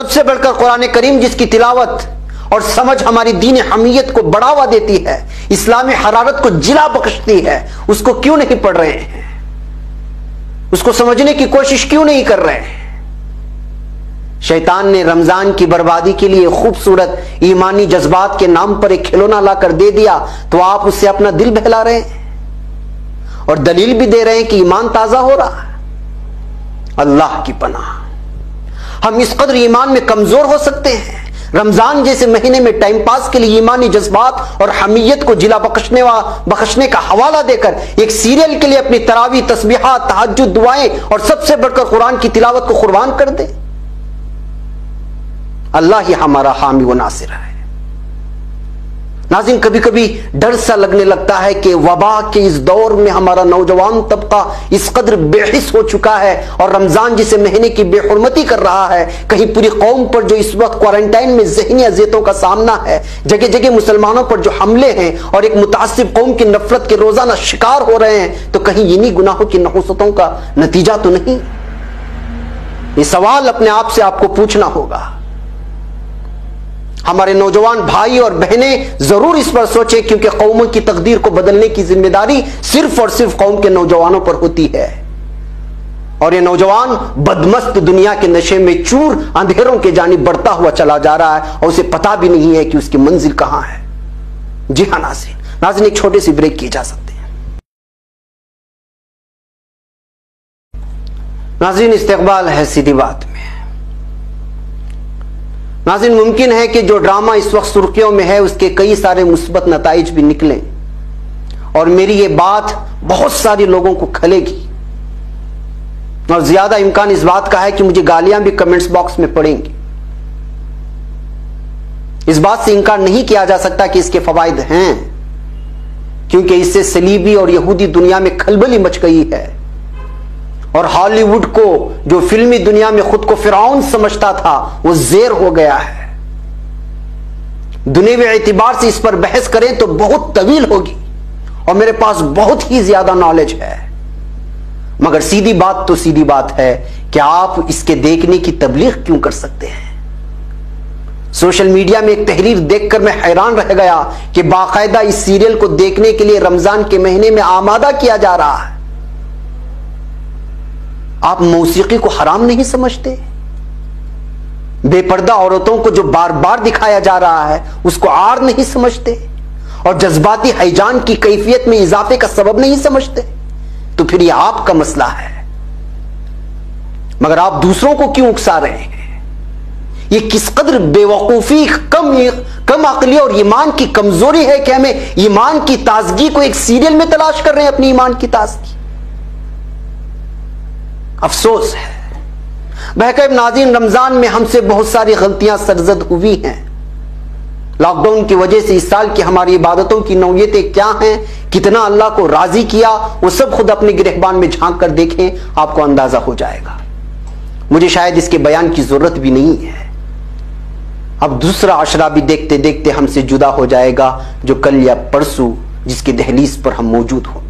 سب سے بڑھ کر قرآن کریم جس کی تلاوت اور سمجھ ہماری دین حمیت کو بڑھاوا دیتی ہے، اسلامی حرارت کو جلا بخشتی ہے، اس کو کیوں نہیں پڑھ رہے ہیں؟ اس کو سمجھنے کی کوشش کیوں نہیں کر رہے ہیں؟ شیطان نے رمضان کی بربادی کے لیے خوبصورت ایمانی جذبات کے نام پر ایک کھلونا لا کر دے دیا، تو آپ اس سے اپنا دل بہلا رہے ہیں اور دلیل بھی دے رہے ہیں کہ ایمان تازہ ہو رہا ہے۔ اللہ کی پناہ، ہم اس قدر ایمان میں کمزور ہو سکتے ہیں؟ رمضان جیسے مہینے میں ٹائم پاس کے لیے ایمانی جذبات اور حمیت کو جلا بخشنے کا حوالہ دے کر ایک سیریل کے لیے اپنی تراویح، تسبیحات، تہجد، دعائیں اور سب سے بڑھ کر قرآن کی تلاوت کو قربان کر دے؟ اللہ ہی ہمارا حامی و ناصر ہے۔ ناظرین، کبھی کبھی ڈر سا لگنے لگتا ہے کہ وبا کے اس دور میں ہمارا نوجوان طبقہ اس قدر بے حس ہو چکا ہے اور رمضان جسے مہینے کی بے حرمتی کر رہا ہے، کہیں پوری قوم پر جو اس وقت کوارنٹائن میں ذہنی اذیتوں کا سامنا ہے، جگہ جگہ مسلمانوں پر جو حملے ہیں اور ایک متعصب قوم کی نفرت کے روزانہ شکار ہو رہے ہیں، تو کہیں انہی گناہوں کی نحوستوں کا نتیجہ تو نہیں؟ یہ سوال اپنے آپ سے آپ کو پوچھنا ہوگا۔ ہمارے نوجوان بھائی اور بہنیں ضرور اس پر سوچیں، کیونکہ قوموں کی تقدیر کو بدلنے کی ذمہ داری صرف اور صرف قوم کے نوجوانوں پر ہوتی ہے، اور یہ نوجوان بدمست دنیا کے نشے میں چور اندھیروں کے جانب بڑھتا ہوا چلا جا رہا ہے اور اسے پتہ بھی نہیں ہے کہ اس کی منزل کہاں ہے۔ جی ہاں ناظرین، ایک چھوٹے سی بریک کی اجازت دیں۔ ناظرین، استقبال ہے سیدھی بات میں۔ ناظرین، ممکن ہے کہ جو ڈرامہ اس وقت سرخیوں میں ہے اس کے کئی سارے مثبت نتائج بھی نکلیں، اور میری یہ بات بہت سارے لوگوں کو کھلے گی، اور زیادہ امکان اس بات کا ہے کہ مجھے گالیاں بھی کمنٹس باکس میں پڑیں گی۔ اس بات سے انکار نہیں کیا جا سکتا کہ اس کے فوائد ہیں، کیونکہ اس سے صلیبی اور یہودی دنیا میں کھلبلی مچ گئی ہے، اور ہالی ووڈ کو جو فلمی دنیا میں خود کو فرعون سمجھتا تھا وہ زیر ہو گیا ہے۔ دنیوی اعتبار سے اس پر بحث کریں تو بہت طویل ہوگی، اور میرے پاس بہت ہی زیادہ نالج ہے، مگر سیدھی بات تو سیدھی بات ہے کہ آپ اس کے دیکھنے کی تبلیغ کیوں کر سکتے ہیں؟ سوشل میڈیا میں ایک تحریر دیکھ کر میں حیران رہ گیا کہ باقاعدہ اس سیریل کو دیکھنے کے لیے رمضان کے مہینے میں آمادہ کیا جا رہا ہے۔ آپ موسیقی کو حرام نہیں سمجھتے؟ بے پردہ عورتوں کو جو بار بار دکھایا جا رہا ہے اس کو عار نہیں سمجھتے؟ اور جذباتی ہیجان کی کیفیت میں اضافے کا سبب نہیں سمجھتے؟ تو پھر یہ آپ کا مسئلہ ہے، مگر آپ دوسروں کو کیوں اکسا رہے ہیں؟ یہ کس قدر بے وقوفی، کم عقلی اور ایمان کی کمزوری ہے کہ ہمیں ایمان کی تازگی کو ایک سیریل میں تلاش کر رہے ہیں، اپنی ایمان کی تازگی۔ افسوس ہے۔ بہرکیف ناظرین، رمضان میں ہم سے بہت ساری غلطیاں سرزد ہوئی ہیں۔ لاک ڈاؤن کی وجہ سے اس سال کی ہماری عبادتوں کی نوعیتیں کیا ہیں، کتنا اللہ کو راضی کیا، وہ سب خود اپنے گرہبان میں جھانک کر دیکھیں، آپ کو اندازہ ہو جائے گا۔ مجھے شاید اس کے بیان کی ضرورت بھی نہیں ہے۔ اب دوسرا عشرہ بھی دیکھتے دیکھتے ہم سے جدا ہو جائے گا، جو کل یا پرسوں جس کی دہلیز پر ہم موجود ہوں۔